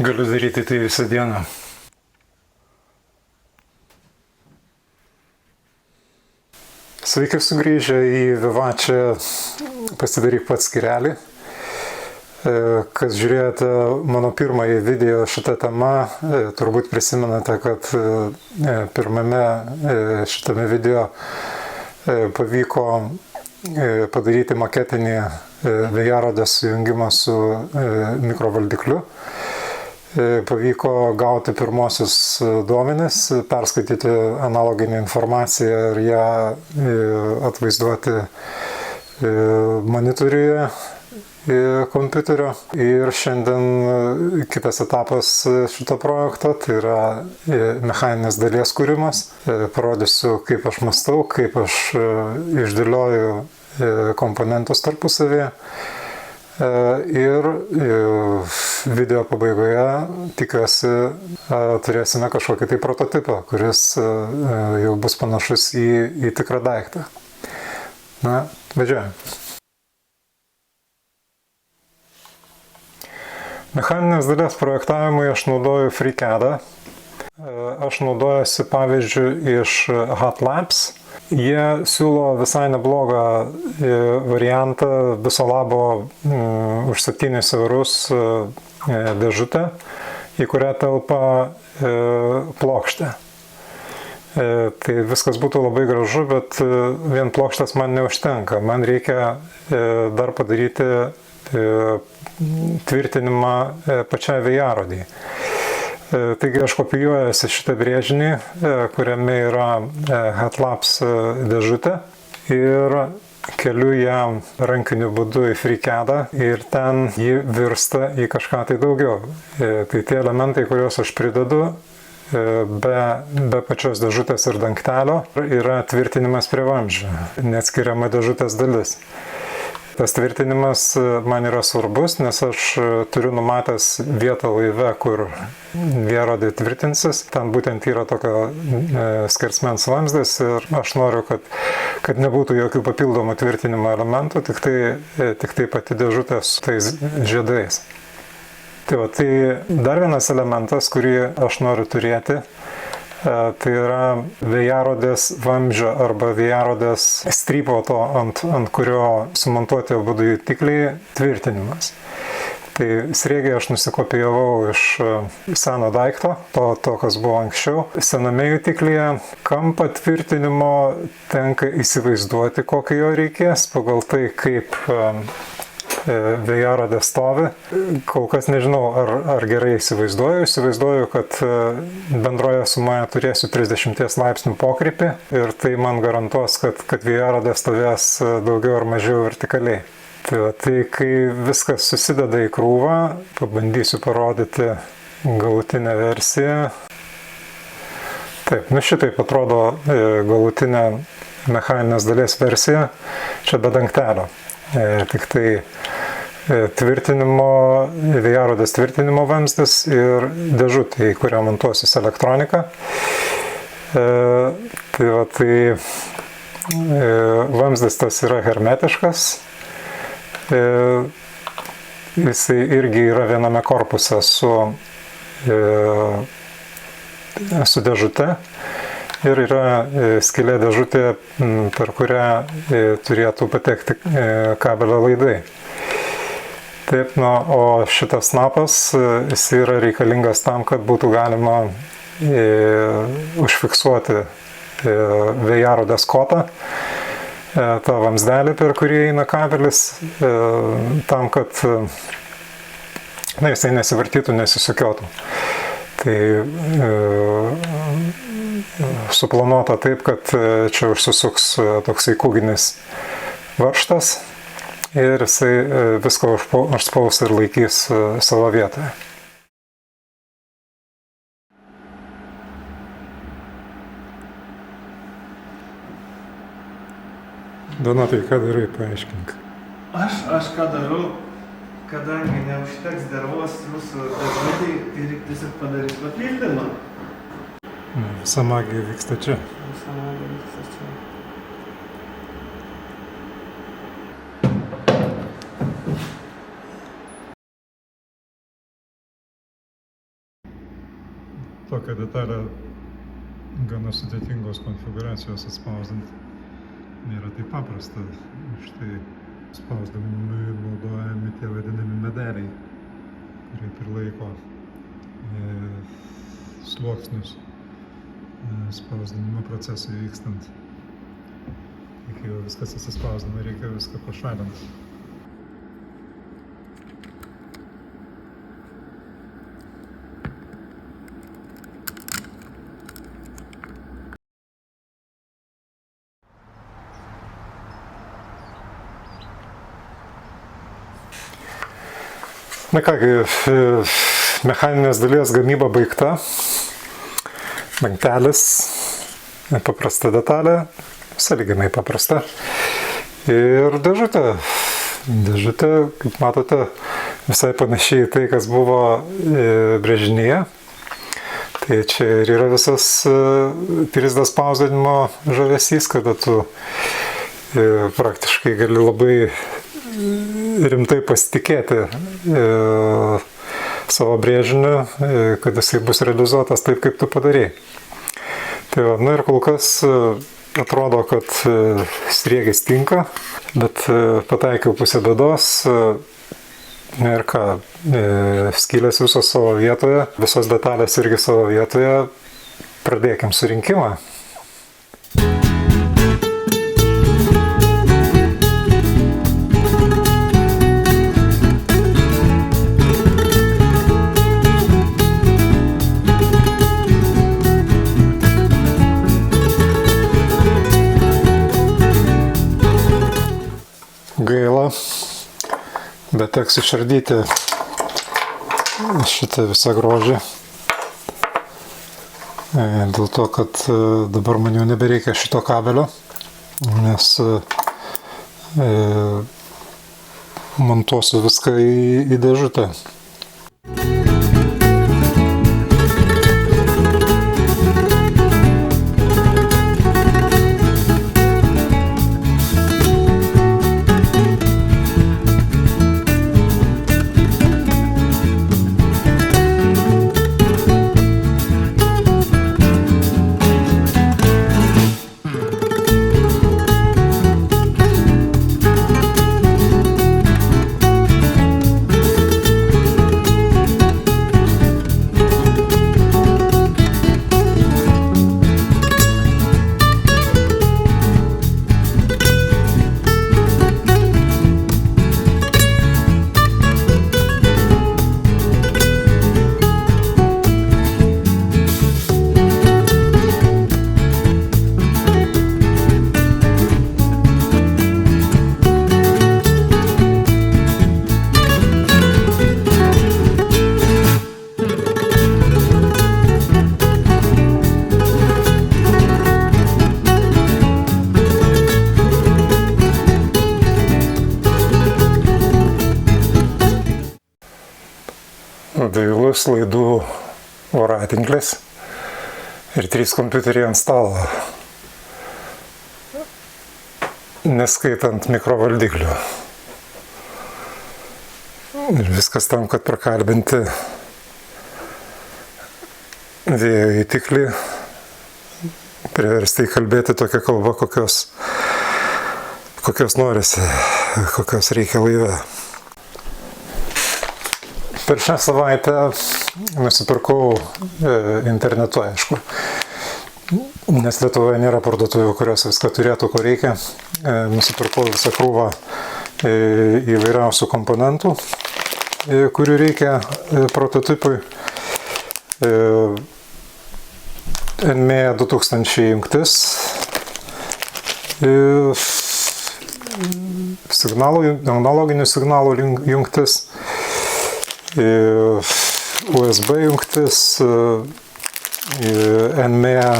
Galiu daryti tai visą dieną. Sveiki sugrįžę į Vivačią pasidaryk pats skyrelį. Kas žiūrėjote mano pirmąjį video šitą temą, turbūt prisimenate, kad pirmame šitame video pavyko padaryti maketinį vėjarodės sujungimą su mikrovaldikliu. Pavyko gauti pirmosius duomenis, perskaityti analoginę informaciją ir ją atvaizduoti monitoriuje kompiuterio. Ir šiandien kitas etapas šito projekto, tai yra mechaninės dalies kūrimas. Parodysiu, kaip aš mąstau, kaip aš išdėlioju komponentus tarpusavėje. Ir video pabaigoje tikiuosi turėsime kažkokį tai prototipą, kuris jau bus panašus į tikrą daiktą. Na, važiuojame. Mechaninės dalies projektavimui aš naudoju FreeCAD-ą. Aš naudojuosi pavyzdžių iš Hot Labs. Jie siūlo visai neblogą variantą viso labo už 7 eurus dėžutę, į kurią telpa plokštė. Tai viskas būtų labai gražu, bet vien plokštės man neužtenka. Man reikia dar padaryti tvirtinimą pačiai vėjarodei. Taigi aš kopijuojuosi šitą brėžinį, kuriame yra Hot Labs dėžutė ir keliu ją rankiniu būdu į FreeCAD-ą ir ten ji virsta į kažką tai daugiau. Tai tie elementai, kuriuos aš pridedu, be pačios dėžutės ir dangtelio, yra tvirtinimas prie vamzdžio, neatskiriama dėžutės dalis. Tas tvirtinimas man yra svarbus, nes aš turiu numatęs vietą laive, kur vėjarodė tvirtinsis. Ten būtent yra tokio skersmens vamzdis ir aš noriu, kad nebūtų jokių papildomų tvirtinimo elementų, tik tai pati dėžutė su tais žiedais. Tai dar vienas elementas, kurį aš noriu turėti, tai yra vėjarodės vamzdžio arba vėjarodės strypo, ant kurio sumontuoti abudu jutikliai, tvirtinimas. Tai sriegiai aš nusikopijavau iš seno daikto, to kas buvo anksčiau. Sename jutiklyje kampą tvirtinimo tenka įsivaizduoti, kokio jo reikės, pagal tai, kaip vėjarodė stovi. Kol kas nežinau, ar gerai įsivaizduoju, kad bendroje sumoje turėsiu 30 laipsnių pokrypį ir tai man garantuos, kad vėjarodė stovės daugiau ar mažiau vertikaliai. Tai kai viskas susideda į krūvą, pabandysiu parodyti galutinę versiją. Taip, šitaip atrodo galutinė mechaninės dalies versija, čia be dangtelio. Tik tai vėjarodės tvirtinimo vamzdis ir dėžutė, į kurią montuosis elektronika. Vamzdis tas yra hermetiškas. Jisai irgi yra viename korpuse su dėžute. Ir yra skylė dėžutė, per kurią turėtų patekti kabelio laidai. Taip, o šitas snapas, jis yra reikalingas tam, kad būtų galima užfiksuoti vėjarodės kotą, tą vamzdelį, per kurį eina kabelis, tam, kad jisai nesivartytų, nesisukiotų. Tai suplanuota taip, kad čia užsisuks toksai kūginis varžtas ir jisai viską užspaus ir laikys savo vietoje. Donatai, ką darai, paaiškink. Aš ką darau, kadangi neužteks dervos jūsų dėžutei, tai reikia tiesiog padaryti papildymą. Visa magija vyksta čia. Visa magija vyksta čia. tokią detalę gana sudėtingos konfiguracijos atspausdinti nėra taip paprasta. Štai spausdinimui naudojami tie vadinami medeliai, kurie prilaiko sluoksnius spausdinimo procesui vykstant. Kai jau viskas atsispausdina, reikia viską pašalinti. Na kągi, mechaninės dalies gamyba baigta. Dangtelis, paprasta detalė, sąlyginai paprasta. Ir dėžutė. Dėžutė, kaip matote, visai panašiai tai, kas buvo brėžinyje. Tai čia ir yra visas 3D spausdinimo žavesys, kada tu praktiškai gali labai rimtai pasitikėti savo brėžiniu, kad jisai bus realizuotas taip, kaip tu padarei. Tai va, na ir kol kas atrodo, kad sriegis tinka, bet pataikiau pusę bėdos. Ir ką, skylės visos savo vietoje, visos detalės irgi savo vietoje. Pradėkim surinkimą. Gaila, bet teks išardyti šitą visą grožį. Dėl to, kad dabar man jau nebereikia šito kabelio, nes montuosiu viską į dėžutę. Dailus laidų voratinklis ir 3 kompiuteriai ant stalo, neskaitant mikrovaldiklių. Ir viskas tam, kad prakalbinti vėjo įtiklį, priversti įkalbėti tokią kalbą, kokios norisi, kokios reikia laive. Per šią savaitę nusipirkau internetu, aišku, nes Lietuvoje nėra parduotuvių, kurios viską turėtų, ko reikia. Nusipirkau visą krūvą įvairiausių komponentų, kurių reikia prototipui. NMEA 2000 jungtis, analoginių signalų jungtis, USB jungtis, NMEA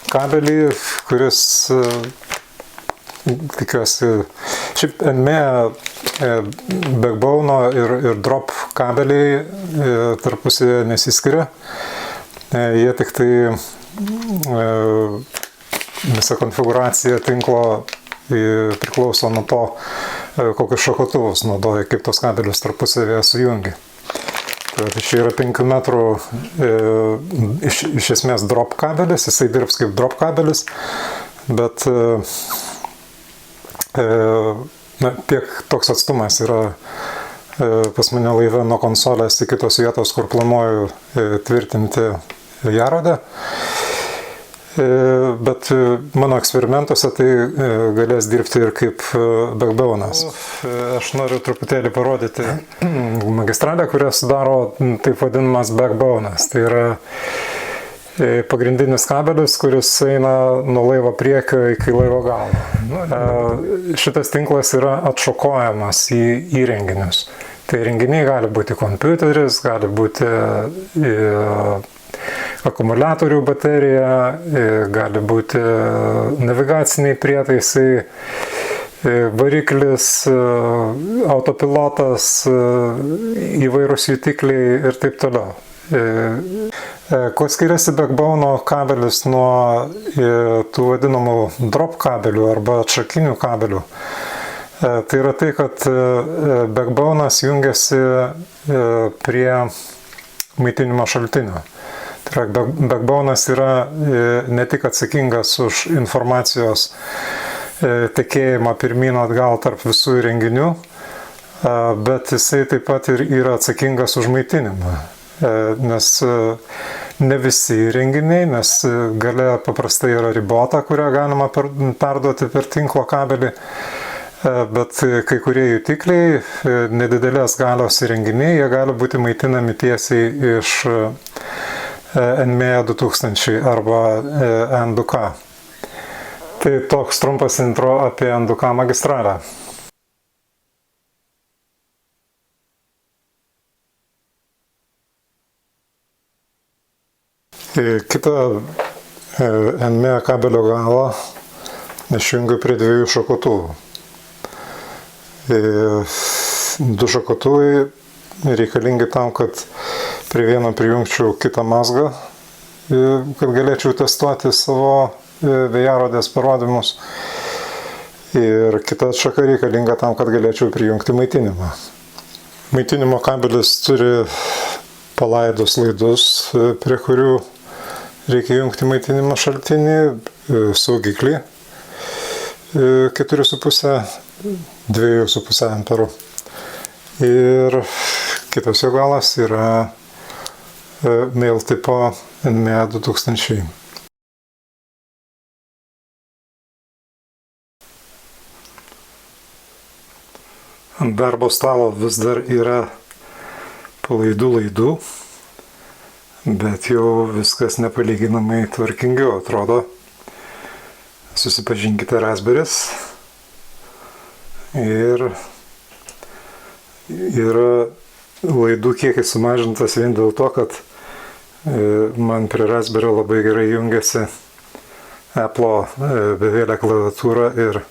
kabelį, kuris, tikiuosi, šiaip NMEA backbone ir drop kabeliai tarpusavy nesiskiria. Jie tik tai visa konfiguracija tinklo priklauso nuo to, kokius šakotuvus naudoja, kaip tos kabelius tarpusavėje sujungia. Čia yra 5 metrų iš esmės drop kabelis, jisai dirbs kaip drop kabelis, bet tiek toks atstumas yra pas mane laive nuo konsolės iki tos vietos, kur planuoju tvirtinti vėjarodę. Bet mano eksperimentuose tai galės dirbti ir kaip backbone'as. Aš noriu truputėlį parodyti magistralę, kurią sudaro taip vadinamas backbone'as. Tai yra pagrindinis kabelis, kuris eina nuo laivo priekio iki laivo galo. Šitas tinklas yra atšokojamas į įrenginius. Tai renginiai gali būti kompiuteris, gali būti akumuliatorių baterija, gali būti navigaciniai prietaisai, variklis, autopilotas, įvairūs jutikliai ir taip toliau. Kuo skiriasi backbone'o kabelis nuo tų vadinamų drop kabelių arba atšakinių kabelių? Tai yra tai, kad backbone'as jungiasi prie maitinimo šaltinio. Tai yra, backbone'as yra ne tik atsakingas už informacijos tekėjimą pirmyn atgal tarp visų įrenginių, bet jisai taip pat ir yra atsakingas už maitinimą. Nes ne visi įrenginiai, nes galia paprastai yra ribota, kurią galima perduoti per tinklo kabelį, bet kai kurie jutikliai, nedidelės galios įrenginiai, jie gali būti maitinami tiesiai iš NMEA 2000 arba N2K. Tai toks trumpas intro apie N2K magistralę. Kitą NMEA kabelio galą aš jungiu prie 2 šakotuvų. 2 šakotuvai reikalingi tam, kad prie vieno prijungčiau kitą mazgą, kad galėčiau testuoti savo vėjarodės parodymus. Ir kita atšaka reikalinga tam, kad galėčiau prijungti maitinimą. Maitinimo kabelis turi palaidus laidus, prie kurių reikia jungti maitinimo šaltinį, saugiklį 4,5, 2,5 amperų. Ir kitas jo galas yra mail tipo NMEA 2000. Ant darbo stalo vis dar yra palaidų laidų, bet jau viskas nepalyginamai tvarkingiau atrodo. Susipažinkite Raspberry's ir yra laidų kiekis sumažintas vien dėl to, kad man prie Raspberry labai gerai jungiasi Apple bevelė klaviatūra ir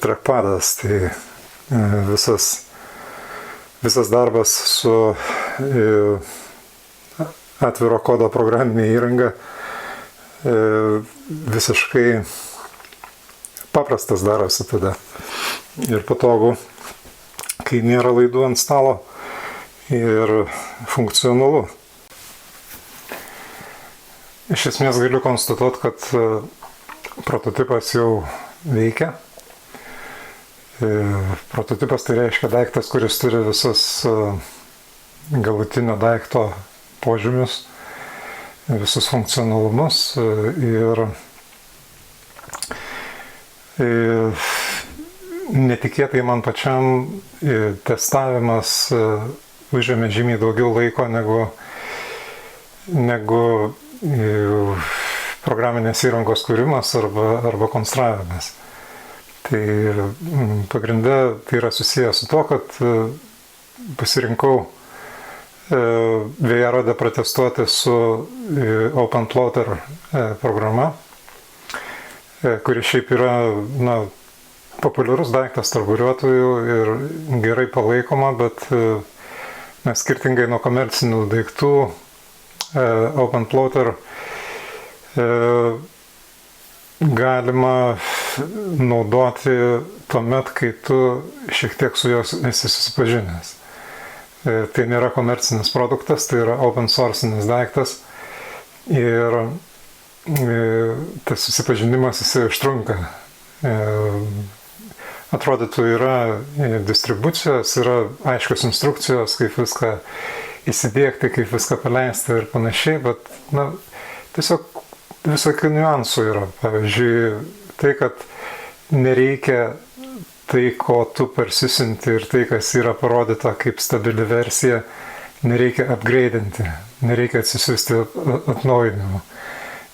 trackpadas. Tai visas darbas su atviro kodo programinė įranga visiškai paprastas darosi tada ir patogu, kai nėra laidų ant stalo ir funkcionalu. Iš esmės galiu konstatuoti, kad prototipas jau veikia. Prototipas tai reiškia daiktas, kuris turi visus galutinio daikto požymius, visus funkcionalumus ir netikėtai man pačiam testavimas užėmė žymiai daugiau laiko negu programinės įrangos kūrimas arba konstravimas. Tai pagrinde tai yra susijęs su to, kad pasirinkau vėjarodę pratestuoti su OpenPlotter programa, kuri šiaip yra populiarus daiktas tarp buriuotojų ir gerai palaikoma, bet skirtingai nuo komercinių daiktų, OpenPlotter galima naudoti tuomet, kai tu šiek tiek su jos esi susipažinęs. Tai nėra komercinis produktas, tai yra open sourcinis daiktas. Ir tas susipažinimas jisai užtrunka. Atrodytų yra distribucijos, yra aiškios instrukcijos, kaip viską įsidėkti, kaip viską paleisti ir panašiai, bet tiesiog visokių niuansų yra. Pavyzdžiui, tai, kad nereikia tai, ko tu parsisinti ir tai, kas yra parodyta kaip stabili versija, nereikia upgrade'inti, nereikia atsisiųsti atnaujinimų.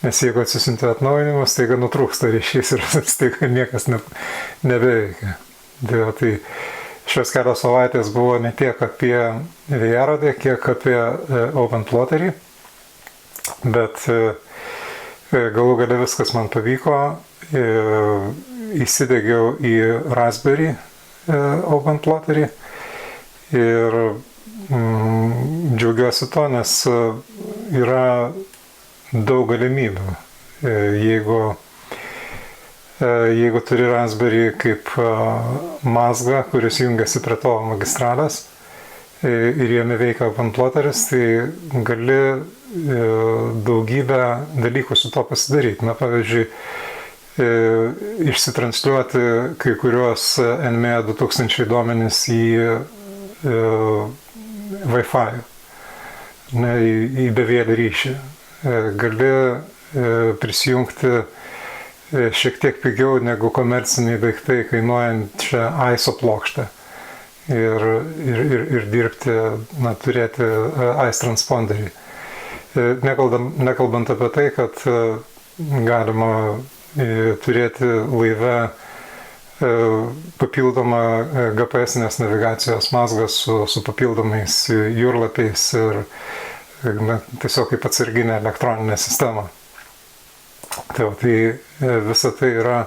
Nes jeigu atsisinti atnaujinimus, staiga nutrūksta ryšys ir staiga niekas nebeveikia. Tai šios kelios savaitės buvo ne tiek apie vėjarodį, kiek apie OpenPlotterį, bet galų gale viskas man pavyko, įsidegiau į Raspberry OpenPlotterį ir džiaugiuosi to, nes yra daug galimybių. Jeigu turi Raspberry kaip mazgą, kuris jungiasi prie tavo magistralės ir jame veikia OpenPlotteris, tai gali daugybę dalykų su to pasidaryti. Pavyzdžiui, išsitransliuoti kai kuriuos NME 2000 duomenis į Wi-Fi, į bevėlį ryšį. Gali prisijungti šiek tiek pigiau negu komerciniai daiktai kainuojančią ISO plokštę ir dirbti, turėti ICE transponderį. Nekalbant apie tai, kad galima turėti laive papildomą GPS-inės navigacijos mazgą su papildomais jūrlapiais ir tiesiog kaip atsarginė elektroninė sistema. Tai visa tai yra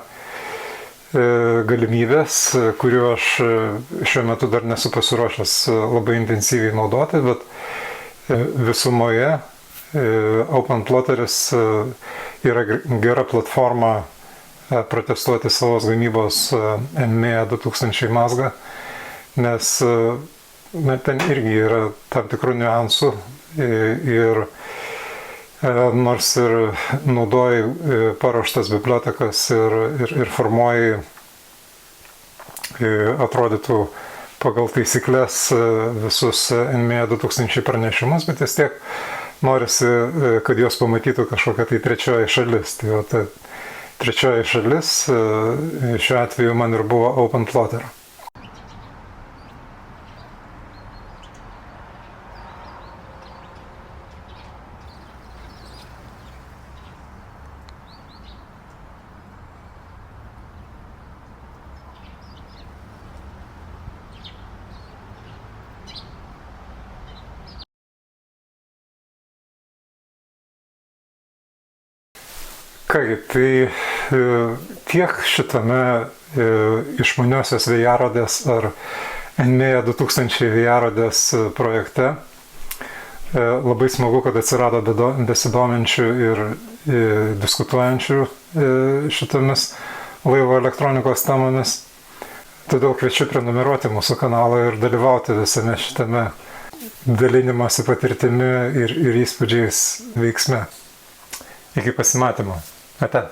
galimybės, kuriuo aš šiuo metu dar nesu pasiruošęs labai intensyviai naudoti, bet visumoje OpenPlotteris yra gera platforma protestuoti savos gamybos NME 2000 mazgą, nes ten irgi yra tam tikrų niuansų ir nors ir naudoji paruoštas bibliotekas ir formuoji atrodytų pagal taisyklės visus NME 2000 pranešimus, bet vis tiek norisi, kad juos pamatytų kažkokia tai trečioji šalis. Tai ta trečioji šalis šiuo atveju man ir buvo OpenPlotter. Kągi, tai tiek šitame išmaniosios vėjarodės ar NME 2000 vėjarodės projekte. Labai smagu, kad atsirado besidominčių ir diskutuojančių šitomis laivo elektronikos temomis. Todėl kviečiu prenumeruoti mūsų kanalą ir dalyvauti visame šitame dalinimosi patirtimi ir įspūdžiais veiksme. Iki pasimatymo. Ate.